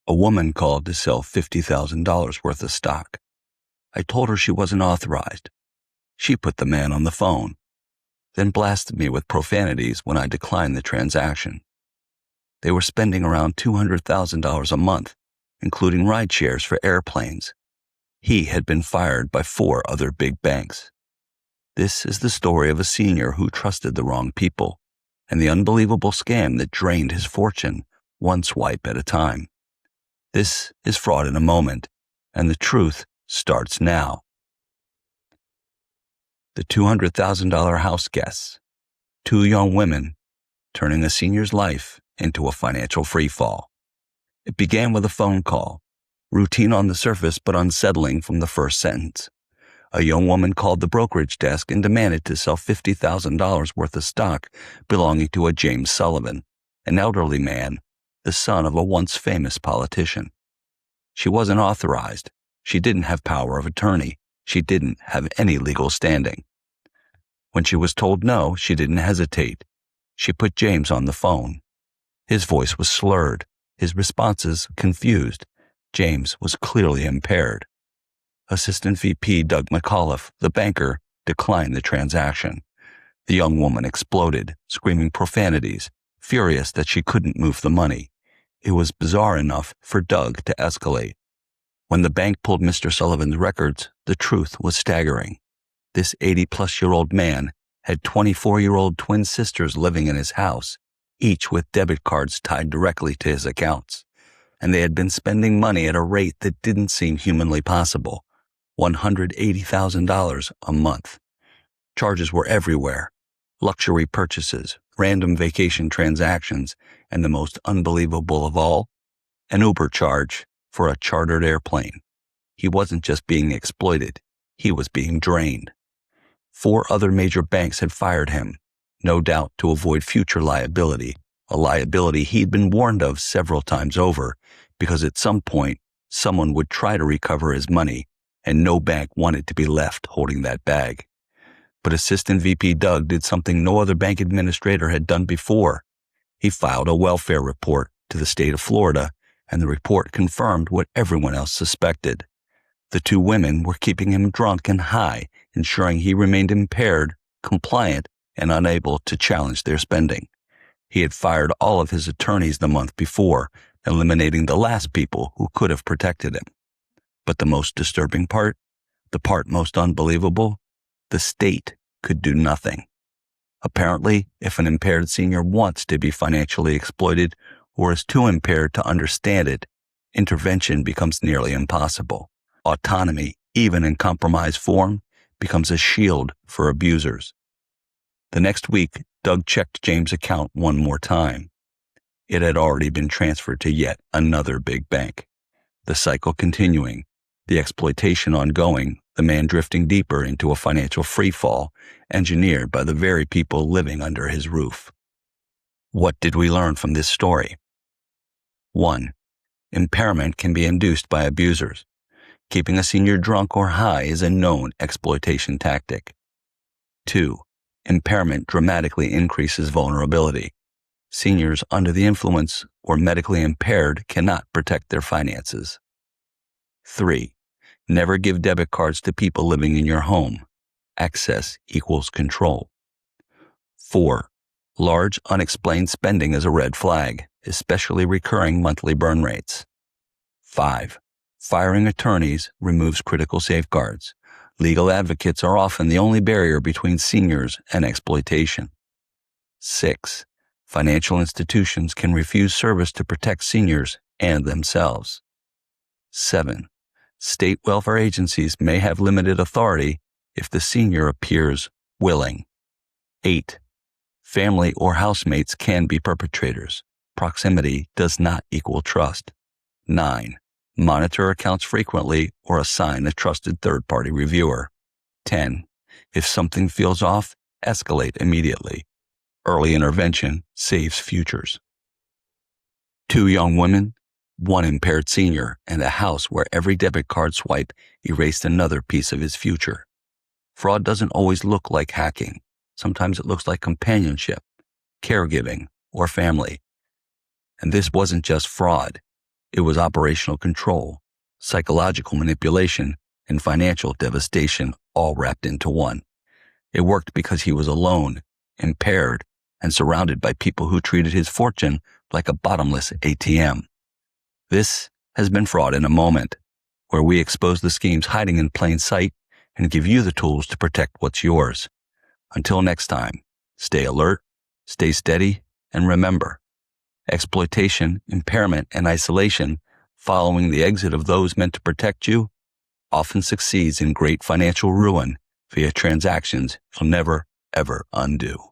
A woman called to sell $50,000 worth of stock. I told her she wasn't authorized. She put the man on the phone, then blasted me with profanities when I declined the transaction. They were spending around $200,000 a month, including rideshares for airplanes. He had been fired by 4 other big banks. This is the story of a senior who trusted the wrong people, and the unbelievable scam that drained his fortune one swipe at a time. This is Fraud in a Moment, and the truth starts now. The $200,000 Houseguests. 2 young women turning a senior's life into a financial freefall. It began with a phone call, routine on the surface but unsettling from the first sentence. A young woman called the brokerage desk and demanded to sell $50,000 worth of stock belonging to a James Sullivan, an elderly man, the son of a once famous politician. She wasn't authorized. She didn't have power of attorney. She didn't have any legal standing. When she was told no, she didn't hesitate. She put James on the phone. His voice was slurred, his responses confused. James was clearly impaired. Assistant VP Doug McAuliffe, the banker, declined the transaction. The young woman exploded, screaming profanities, furious that she couldn't move the money. It was bizarre enough for Doug to escalate. When the bank pulled Mr. Sullivan's records, the truth was staggering. This 80-plus-year-old man had 24-year-old twin sisters living in his house, each with debit cards tied directly to his accounts. And they had been spending money at a rate that didn't seem humanly possible, $180,000 a month. Charges were everywhere. Luxury purchases, random vacation transactions, and the most unbelievable of all, an Uber charge for a chartered airplane. He wasn't just being exploited, he was being drained. 4 other major banks had fired him, no doubt to avoid future liability, a liability he'd been warned of several times over, because at some point, someone would try to recover his money, and no bank wanted to be left holding that bag. But Assistant VP Doug did something no other bank administrator had done before. He filed a welfare report to the state of Florida, and the report confirmed what everyone else suspected. The 2 women were keeping him drunk and high, ensuring he remained impaired, compliant, and unable to challenge their spending. He had fired all of his attorneys the month before, eliminating the last people who could have protected him. But the most disturbing part, the part most unbelievable, the state could do nothing. Apparently, if an impaired senior wants to be financially exploited or is too impaired to understand it, intervention becomes nearly impossible. Autonomy, even in compromised form, becomes a shield for abusers. The next week, Doug checked James' account one more time. It had already been transferred to yet another big bank. The cycle continuing, the exploitation ongoing, the man drifting deeper into a financial freefall engineered by the very people living under his roof. What did we learn from this story? 1. Impairment can be induced by abusers. Keeping a senior drunk or high is a known exploitation tactic. 2. Impairment dramatically increases vulnerability. Seniors under the influence or medically impaired cannot protect their finances. 3. Never give debit cards to people living in your home. Access equals control. 4. Large unexplained spending is a red flag, especially recurring monthly burn rates. 5. Firing attorneys removes critical safeguards. Legal advocates are often the only barrier between seniors and exploitation. 6. Financial institutions can refuse service to protect seniors and themselves. 7. State welfare agencies may have limited authority if the senior appears willing. 8. Family or housemates can be perpetrators. Proximity does not equal trust. 9. Monitor accounts frequently or assign a trusted third-party reviewer. 10. If something feels off, escalate immediately. Early intervention saves futures. 2 young women, 1 impaired senior, and a house where every debit card swipe erased another piece of his future. Fraud doesn't always look like hacking. Sometimes it looks like companionship, caregiving, or family. And this wasn't just fraud. It was operational control, psychological manipulation, and financial devastation all wrapped into one. It worked because he was alone, impaired, and surrounded by people who treated his fortune like a bottomless ATM. This has been Fraud in a Moment, where we expose the schemes hiding in plain sight and give you the tools to protect what's yours. Until next time, stay alert, stay steady, and remember, exploitation, impairment, and isolation following the exit of those meant to protect you often succeeds in great financial ruin via transactions you'll never, ever undo.